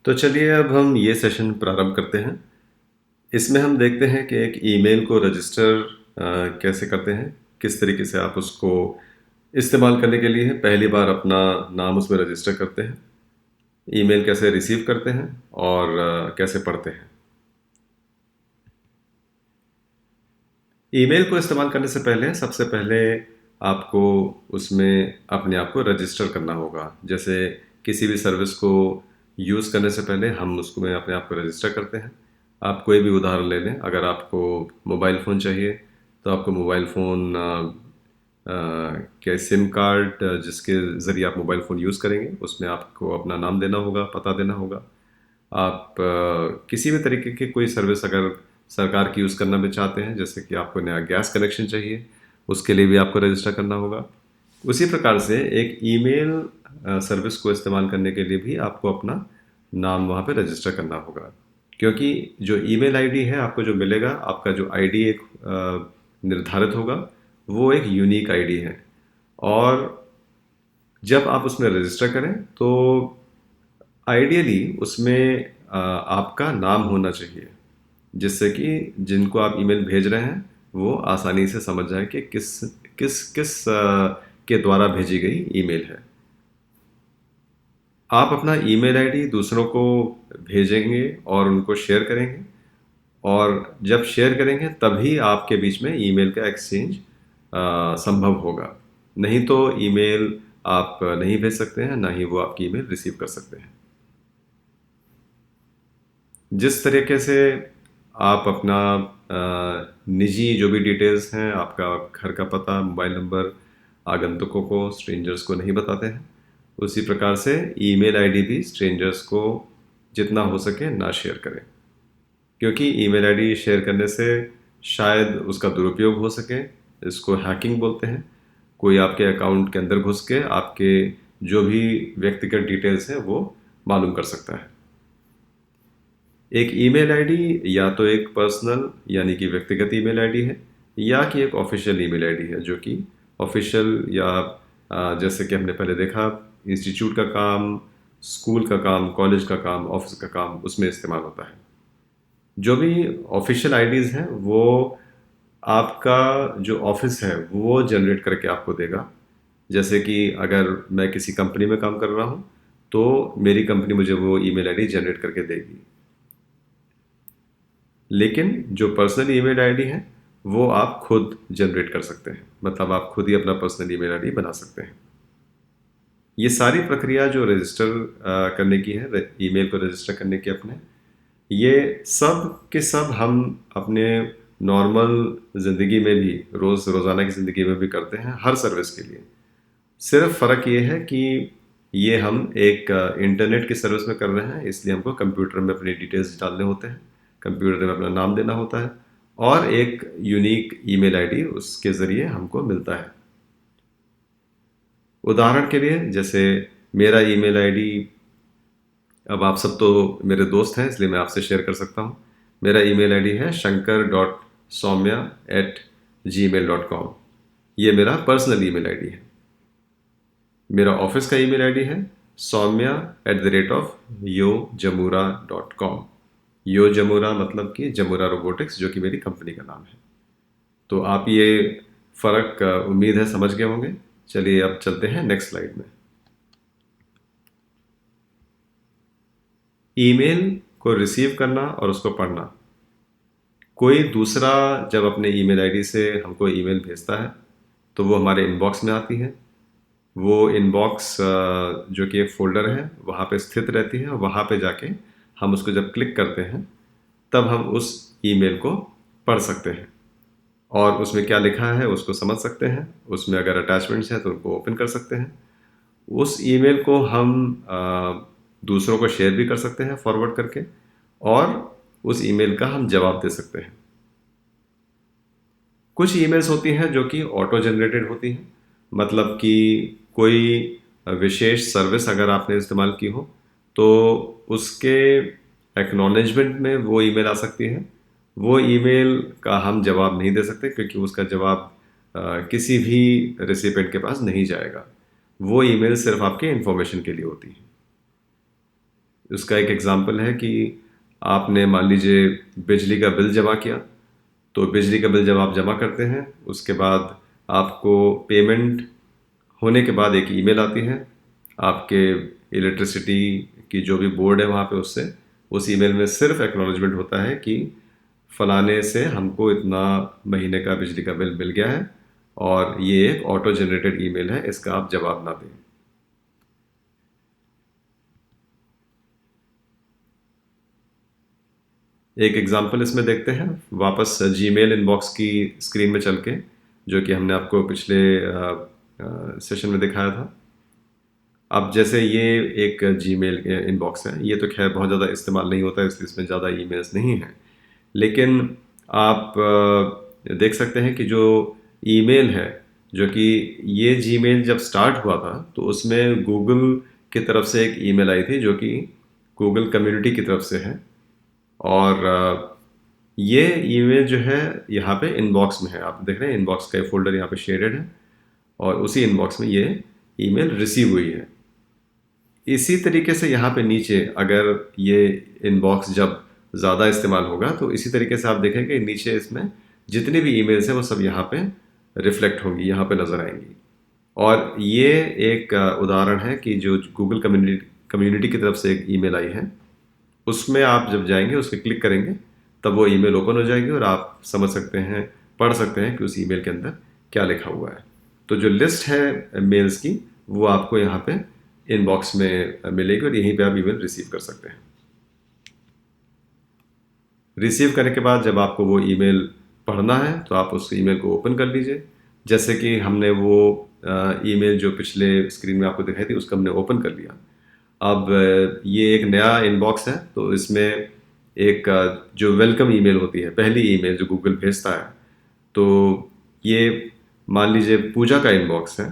तो चलिए अब हम ये सेशन प्रारंभ करते हैं। इसमें हम देखते हैं कि एक ईमेल को रजिस्टर कैसे करते हैं, किस तरीके से आप उसको इस्तेमाल करने के लिए पहली बार अपना नाम उसमें रजिस्टर करते हैं, ईमेल कैसे रिसीव करते हैं और कैसे पढ़ते हैं। ईमेल को इस्तेमाल करने से पहले सबसे पहले आपको उसमें अपने आप को रजिस्टर करना होगा। जैसे किसी भी सर्विस को यूज़ करने से पहले हम उसको में अपने आप को रजिस्टर करते हैं। आप कोई भी उदाहरण ले लें, अगर आपको मोबाइल फ़ोन चाहिए तो आपको मोबाइल फ़ोन के सिम कार्ड जिसके ज़रिए आप मोबाइल फ़ोन यूज़ करेंगे उसमें आपको अपना नाम देना होगा, पता देना होगा। आप किसी भी तरीके की कोई सर्विस अगर सरकार की यूज़ करना भी चाहते हैं, जैसे कि आपको नया गैस कनेक्शन चाहिए, उसके लिए भी आपको रजिस्टर करना होगा। उसी प्रकार से एक ईमेल सर्विस को इस्तेमाल करने के लिए भी आपको अपना नाम वहाँ पे रजिस्टर करना होगा। क्योंकि जो ईमेल आईडी है आपको जो मिलेगा, आपका जो आईडी एक निर्धारित होगा, वो एक यूनिक आईडी है। और जब आप उसमें रजिस्टर करें तो आइडियली उसमें आपका नाम होना चाहिए, जिससे कि जिनको आप ईमेल भेज रहे हैं वो आसानी से समझ जाए कि किस किस किस के द्वारा भेजी गई ईमेल है। आप अपना ईमेल आईडी दूसरों को भेजेंगे और उनको शेयर करेंगे, और जब शेयर करेंगे तभी आपके बीच में ईमेल का एक्सचेंज संभव होगा। नहीं तो ईमेल आप नहीं भेज सकते हैं, ना ही वो आपकी ईमेल रिसीव कर सकते हैं। जिस तरीके से आप अपना निजी जो भी डिटेल्स हैं, आपका घर का पता, मोबाइल नंबर आगंतुकों को, स्ट्रेंजर्स को नहीं बताते हैं, उसी प्रकार से ईमेल आईडी भी स्ट्रेंजर्स को जितना हो सके ना शेयर करें। क्योंकि ईमेल आईडी शेयर करने से शायद उसका दुरुपयोग हो सके। इसको हैकिंग बोलते हैं। कोई आपके अकाउंट के अंदर घुस के आपके जो भी व्यक्तिगत डिटेल्स हैं वो मालूम कर सकता है। एक ईमेल आईडी या तो एक पर्सनल यानी कि व्यक्तिगत ईमेल आईडी है, या कि एक ऑफिशियल ईमेल आईडी है, जो कि ऑफिशियल या जैसे कि हमने पहले देखा, इंस्टीट्यूट का काम, स्कूल का काम, कॉलेज का काम, ऑफिस का काम, उसमें इस्तेमाल होता है। जो भी ऑफिशियल आईडीज़ हैं वो आपका जो ऑफिस है वो जनरेट करके आपको देगा। जैसे कि अगर मैं किसी कंपनी में काम कर रहा हूँ तो मेरी कंपनी मुझे वो ईमेल आईडी जनरेट करके देगी। लेकिन जो पर्सनल ईमेल आईडी है वो आप खुद जनरेट कर सकते हैं, मतलब आप खुद ही अपना पर्सनल ईमेल आईडी बना सकते हैं। ये सारी प्रक्रिया जो रजिस्टर करने की है, ईमेल को रजिस्टर करने की अपने, ये सब के सब हम अपने नॉर्मल ज़िंदगी में भी, रोज़ाना की ज़िंदगी में भी करते हैं, हर सर्विस के लिए। सिर्फ फ़र्क ये है कि ये हम एक इंटरनेट की सर्विस में कर रहे हैं, इसलिए हमको कंप्यूटर में अपनी डिटेल्स डालने होते हैं, कंप्यूटर में अपना नाम देना होता है, और एक यूनिक ईमेल आईडी उसके ज़रिए हमको मिलता है। उदाहरण के लिए, जैसे मेरा ईमेल आईडी, अब आप सब तो मेरे दोस्त हैं इसलिए मैं आपसे शेयर कर सकता हूँ। मेरा ईमेल आईडी है shankar.soumya@gmail.com। ये मेरा पर्सनल ईमेल आईडी है। मेरा ऑफिस का ईमेल आईडी है soumya@yojamura.com। यो जमूरा मतलब कि जमूरा रोबोटिक्स, जो कि मेरी कंपनी का नाम है। तो आप ये फ़र्क उम्मीद है समझ गए होंगे। चलिए अब चलते हैं नेक्स्ट स्लाइड में। ईमेल को रिसीव करना और उसको पढ़ना, कोई दूसरा जब अपने ईमेल आईडी से हमको ईमेल भेजता है तो वो हमारे इनबॉक्स में आती है। वो इनबॉक्स जो कि एक फ़ोल्डर है वहाँ पे स्थित रहती है, और वहाँ पे जाके हम उसको जब क्लिक करते हैं तब हम उस ईमेल को पढ़ सकते हैं, और उसमें क्या लिखा है उसको समझ सकते हैं। उसमें अगर अटैचमेंट्स हैं तो उनको ओपन कर सकते हैं। उस ईमेल को हम दूसरों को शेयर भी कर सकते हैं फॉरवर्ड करके, और उस ईमेल का हम जवाब दे सकते हैं। कुछ ईमेल्स होती हैं जो कि ऑटो जनरेटेड होती हैं, मतलब कि कोई विशेष सर्विस अगर आपने इस्तेमाल की हो तो उसके एक्नॉलेजमेंट में वो ईमेल आ सकती है। वो ईमेल का हम जवाब नहीं दे सकते, क्योंकि उसका जवाब किसी भी रेसिपिएंट के पास नहीं जाएगा। वो ईमेल सिर्फ आपके इंफॉर्मेशन के लिए होती है। उसका एक एग्जांपल है कि आपने मान लीजिए बिजली का बिल जमा किया, तो बिजली का बिल जब आप जमा करते हैं उसके बाद आपको पेमेंट होने के बाद एक ईमेल आती है आपके इलेक्ट्रिसिटी की जो भी बोर्ड है वहाँ पे उससे। उस ईमेल में सिर्फ एक्नॉलेजमेंट होता है कि फलाने से हमको इतना महीने का बिजली का बिल मिल गया है और ये एक ऑटो जनरेटेड ईमेल है, इसका आप जवाब ना दें। एक एग्जांपल इसमें देखते हैं वापस जीमेल इनबॉक्स की स्क्रीन में चल के, जो कि हमने आपको पिछले सेशन में दिखाया था। अब जैसे ये एक जीमेल इनबॉक्स है, ये तो खैर बहुत ज़्यादा इस्तेमाल नहीं होता है इसलिए इसमें ज़्यादा ईमेल्स नहीं हैं, लेकिन आप देख सकते हैं कि जो ईमेल है, जो कि ये जीमेल जब स्टार्ट हुआ था तो उसमें गूगल की तरफ से एक ईमेल आई थी जो कि गूगल कम्युनिटी की तरफ से है। और ये ईमेल जो है यहाँ पे इनबॉक्स में है, आप देख रहे हैं इनबॉक्स का फोल्डर यहाँ पे शेडेड है और उसी इनबॉक्स में ये ईमेल रिसीव हुई है। इसी तरीके से यहाँ पे नीचे अगर ये इनबॉक्स जब ज़्यादा इस्तेमाल होगा तो इसी तरीके से आप देखेंगे नीचे इसमें जितनी भी ईमेल्स हैं वो सब यहाँ पे रिफ्लेक्ट होंगी, यहाँ पे नज़र आएंगी। और ये एक उदाहरण है कि जो गूगल कम्युनिटी की तरफ से एक ईमेल आई है, उसमें आप जब जाएंगे उस पर क्लिक करेंगे तब वो ईमेल ओपन हो जाएगी और आप समझ सकते हैं, पढ़ सकते हैं कि उस ईमेल के अंदर क्या लिखा हुआ है। तो जो लिस्ट है मेल्स की वो आपको यहाँ पे इनबॉक्स में मिलेगी और यहीं पे आप ईमेल रिसीव कर सकते हैं। रिसीव करने के बाद जब आपको वो ईमेल पढ़ना है तो आप उस ईमेल को ओपन कर लीजिए। जैसे कि हमने वो ईमेल जो पिछले स्क्रीन में आपको दिखाई थी उसको हमने ओपन कर लिया। अब ये एक नया इनबॉक्स है तो इसमें एक जो वेलकम ईमेल होती है, पहली ईमेल जो गूगल भेजता है, तो ये मान लीजिए पूजा का इनबॉक्स है।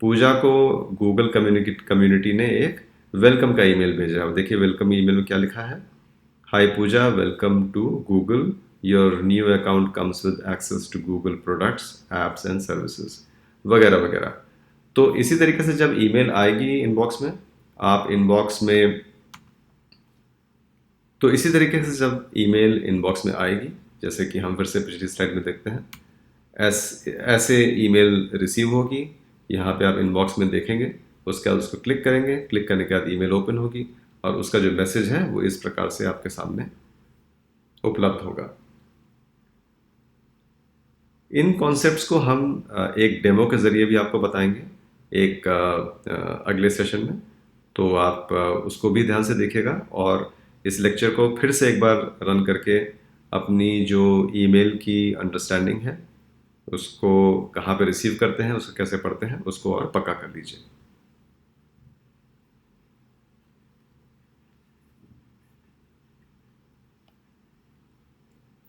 पूजा को गूगल कम्युनिटी ने एक वेलकम का ईमेल भेजा। अब देखिए वेलकम ईमेल में क्या लिखा है, hi Puja, welcome to Google, your new account comes with access to Google products, apps and services वगैरह वगैरह। तो इसी तरीके से जब ईमेल आएगी इनबॉक्स में, आप इनबॉक्स में तो इसी तरीके से जब ईमेल इनबॉक्स में आएगी, जैसे कि हम फिर से पिछली स्लाइड में देखते हैं, ऐसे ईमेल रिसीव होगी। यहाँ पे आप इनबॉक्स में देखेंगे, उसके बाद उसको क्लिक करेंगे, क्लिक करने के बाद ईमेल ओपन होगी और उसका जो मैसेज है वो इस प्रकार से आपके सामने उपलब्ध होगा। इन कॉन्सेप्ट्स को हम एक डेमो के ज़रिए भी आपको बताएंगे एक अगले सेशन में, तो आप उसको भी ध्यान से देखिएगा और इस लेक्चर को फिर से एक बार रन करके अपनी जो ईमेल की अंडरस्टैंडिंग है, उसको कहाँ पे रिसीव करते हैं, उसको कैसे पढ़ते हैं, उसको और पक्का कर लीजिए।